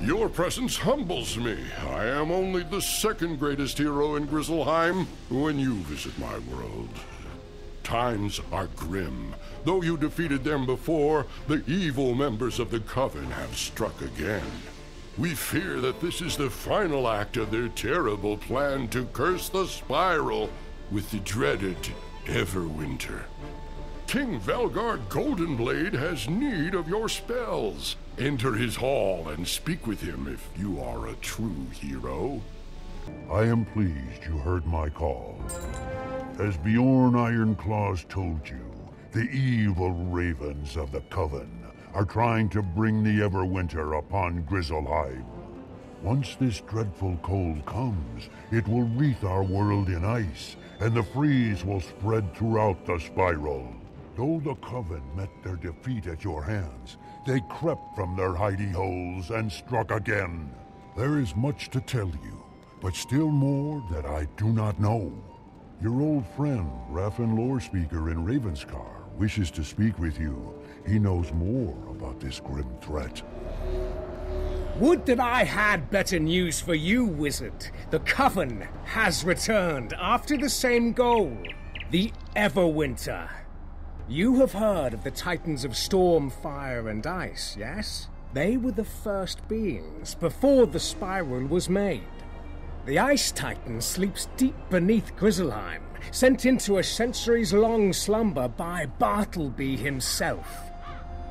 Your presence humbles me. I am only the second greatest hero in Grizzleheim when you visit my world. Times are grim. Though you defeated them before, the evil members of the Coven have struck again. We fear that this is the final act of their terrible plan to curse the Spiral with the dreaded Everwinter. King Velgard Goldenblade has need of your spells. Enter his hall and speak with him if you are a true hero. I am pleased you heard my call. As Bjorn Ironclaws told you, the evil ravens of the Coven are trying to bring the Everwinter upon Grizzleheim. Once this dreadful cold comes, it will wreath our world in ice, and the freeze will spread throughout the Spiral. Though the Coven met their defeat at your hands, they crept from their hidey holes and struck again. There is much to tell you, but still more that I do not know. Your old friend, Raffen Lorespeaker in Ravenscar, wishes to speak with you. He knows more about this grim threat. Would that I had better news for you, Wizard. The Coven has returned after the same goal, the Everwinter. You have heard of the Titans of Storm, Fire, and Ice, yes? They were the first beings before the Spiral was made. The Ice Titan sleeps deep beneath Grizzleheim, sent into a centuries-long slumber by Bartleby himself.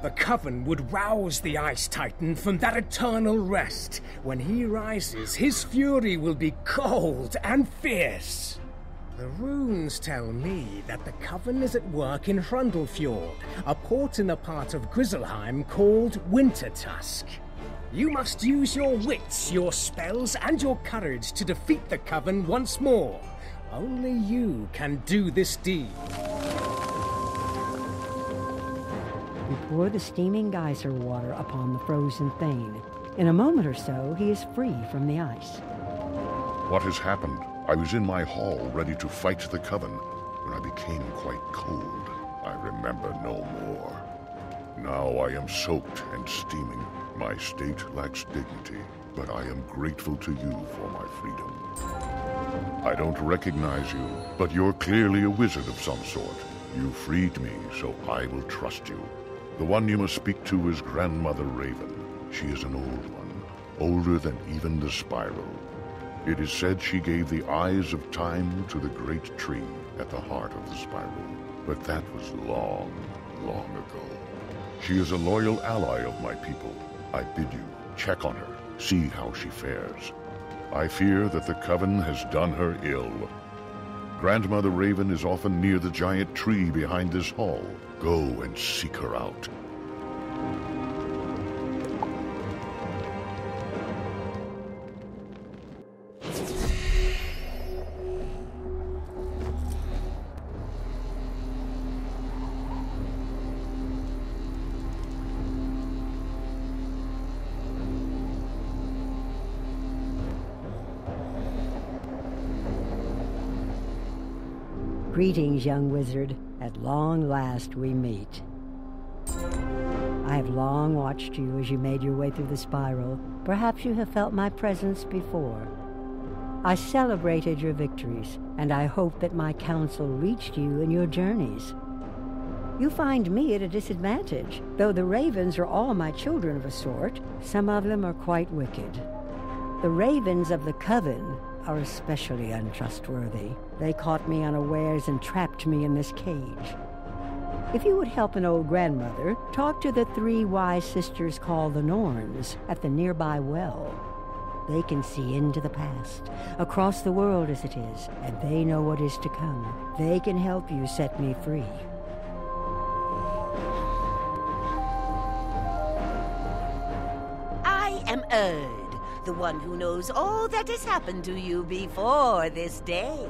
The Coven would rouse the Ice Titan from that eternal rest. When he rises, his fury will be cold and fierce. The runes tell me that the Coven is at work in Hrundlefjord, a port in the part of Grizzleheim called Wintertusk. You must use your wits, your spells, and your courage to defeat the Coven once more. Only you can do this deed. You pour the steaming geyser water upon the frozen Thane. In a moment or so, he is free from the ice. What has happened? I was in my hall ready to fight the Coven when I became quite cold. I remember no more. Now I am soaked and steaming. My state lacks dignity, but I am grateful to you for my freedom. I don't recognize you, but you're clearly a wizard of some sort. You freed me, so I will trust you. The one you must speak to is Grandmother Raven. She is an old one, older than even the Spiral. It is said she gave the eyes of time to the great tree at the heart of the Spiral. But that was long, long ago. She is a loyal ally of my people. I bid you check on her, see how she fares. I fear that the Coven has done her ill. Grandmother Raven is often near the giant tree behind this hall. Go and seek her out. Greetings, young wizard. At long last we meet. I have long watched you as you made your way through the Spiral. Perhaps you have felt my presence before. I celebrated your victories, and I hope that my counsel reached you in your journeys. You find me at a disadvantage. Though the ravens are all my children of a sort, some of them are quite wicked. The ravens of the Coven are especially untrustworthy. They caught me unawares and trapped me in this cage. If you would help an old grandmother, talk to the 3 wise sisters called the Norns at the nearby well. They can see into the past, across the world as it is, and they know what is to come. They can help you set me free. I am Erd, the one who knows all that has happened to you before this day.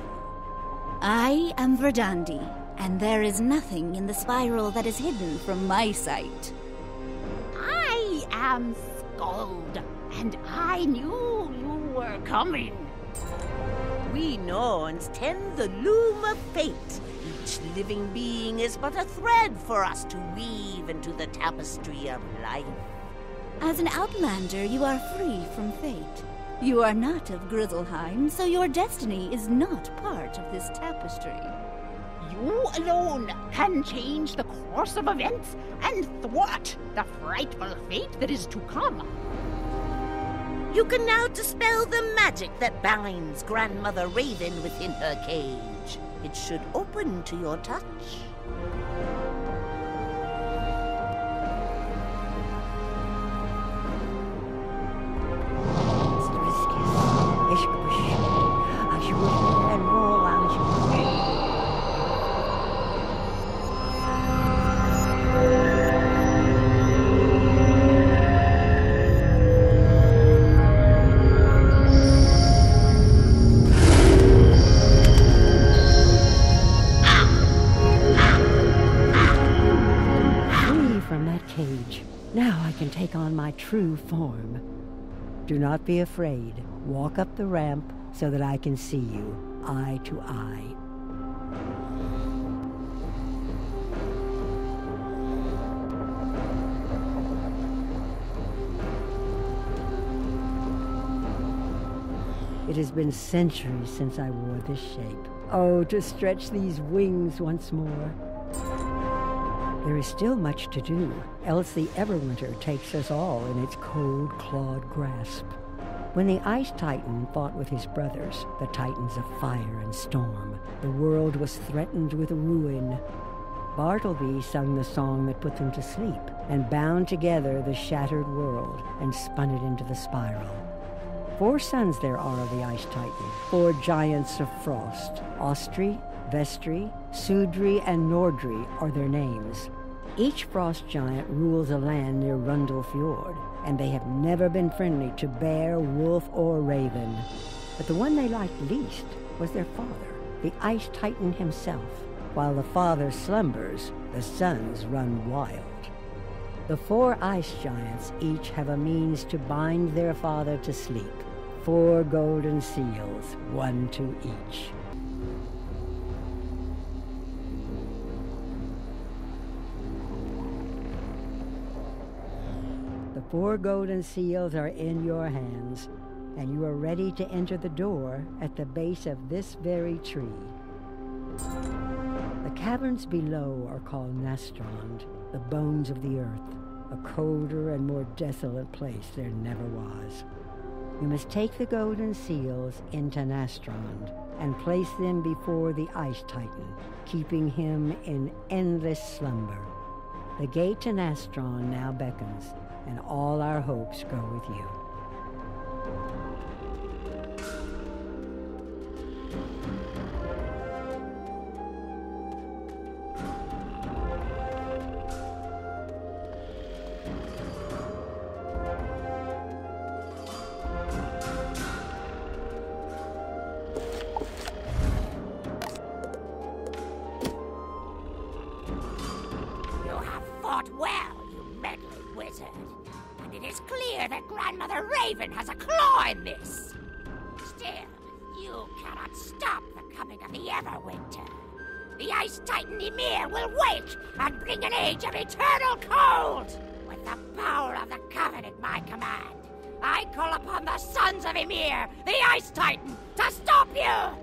I am Verdandi, and there is nothing in the Spiral that is hidden from my sight. I am Skald, and I knew you were coming. We Norns tend the loom of fate. Each living being is but a thread for us to weave into the tapestry of life. As an outlander, you are free from fate. You are not of Grizzleheim, so your destiny is not part of this tapestry. You alone can change the course of events and thwart the frightful fate that is to come. You can now dispel the magic that binds Grandmother Raven within her cage. It should open to your touch. Take on my true form. Do not be afraid. Walk up the ramp so that I can see you, eye to eye. It has been centuries since I wore this shape. Oh, to stretch these wings once more. There is still much to do, else the Everwinter takes us all in its cold-clawed grasp. When the Ice Titan fought with his brothers, the Titans of Fire and Storm, the world was threatened with ruin. Bartleby sung the song that put them to sleep, and bound together the shattered world, and spun it into the spiral. 4 sons there are of the Ice Titan, 4 giants of frost. Austri, Vestri, Sudri, and Nordri are their names. Each frost giant rules a land near Rundle Fjord, and they have never been friendly to bear, wolf, or raven. But the one they liked least was their father, the Ice Titan himself. While the father slumbers, the sons run wild. The 4 ice giants each have a means to bind their father to sleep. 4 golden seals, 1 to each. The 4 golden seals are in your hands, and you are ready to enter the door at the base of this very tree. The caverns below are called Nastrond, the bones of the earth, a colder and more desolate place there never was. You must take the golden seals into Nastrond and place them before the Ice Titan, keeping him in endless slumber. The gate to Nastrond now beckons, and all our hopes go with you. Grandmother Raven has a claw in this. Still, you cannot stop the coming of the Everwinter. The Ice Titan Ymir will wake and bring an age of eternal cold. With the power of the Coven at my command, I call upon the sons of Ymir, the Ice Titan, to stop you!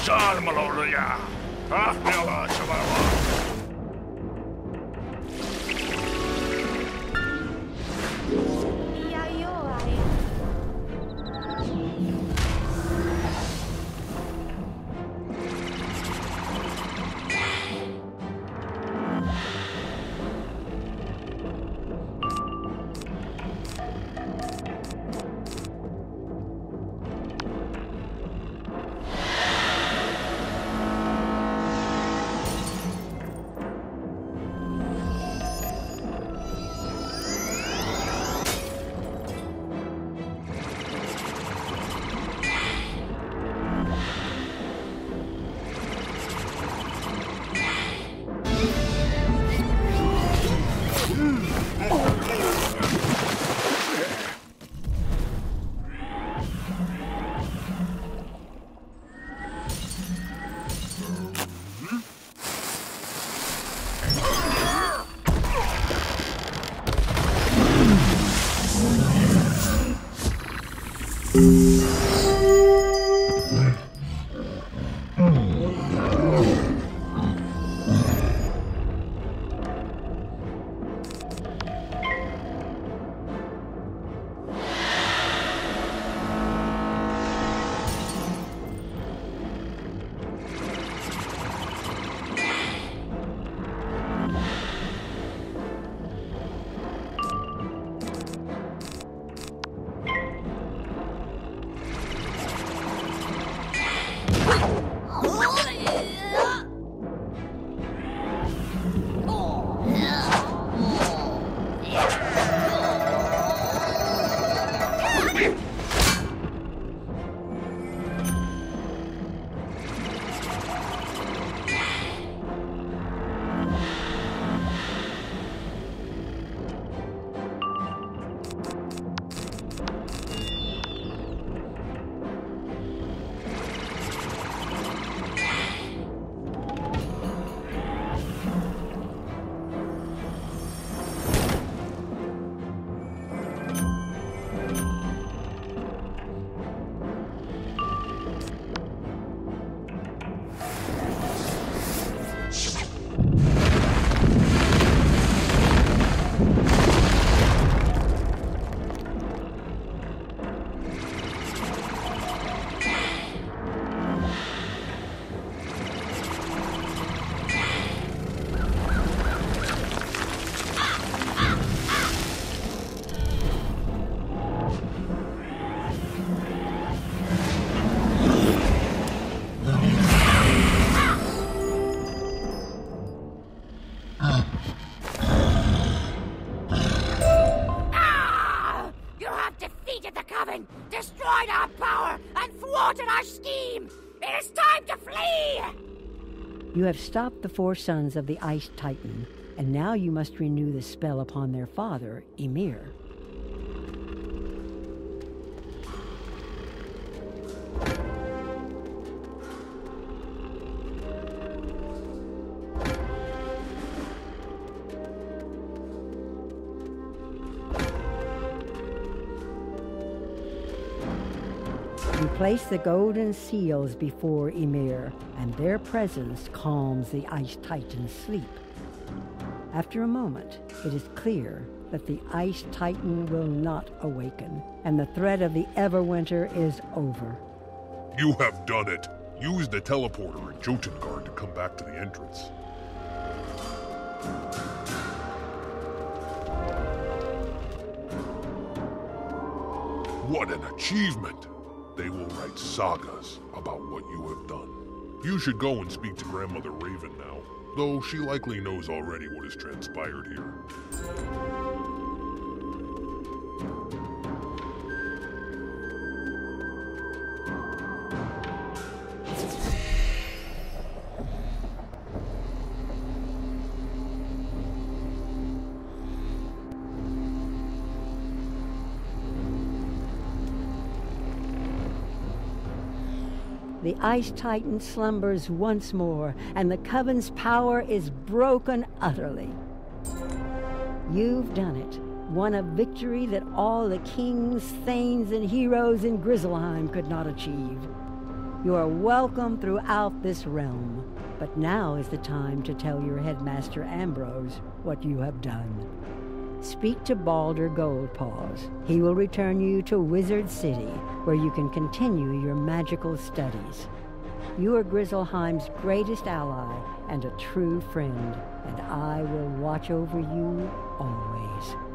Salmaloluja! Ahneala Shabala! Destroyed our power and thwarted our scheme! It is time to flee! You have stopped the 4 sons of the Ice Titan, and now you must renew the spell upon their father, Ymir. You place the golden seals before Ymir, and their presence calms the Ice Titan's sleep. After a moment, it is clear that the Ice Titan will not awaken, and the threat of the Everwinter is over. You have done it. Use the teleporter in Jotengard to come back to the entrance. What an achievement! They will write sagas about what you have done. You should go and speak to Grandmother Raven now, though she likely knows already what has transpired here. The Ice Titan slumbers once more, and the Coven's power is broken utterly. You've done it. Won a victory that all the kings, thanes, and heroes in Grizzleheim could not achieve. You are welcome throughout this realm, but now is the time to tell your headmaster Ambrose what you have done. Speak to Baldur Goldpaws. He will return you to Wizard City, where you can continue your magical studies. You are Grizzleheim's greatest ally and a true friend, and I will watch over you always.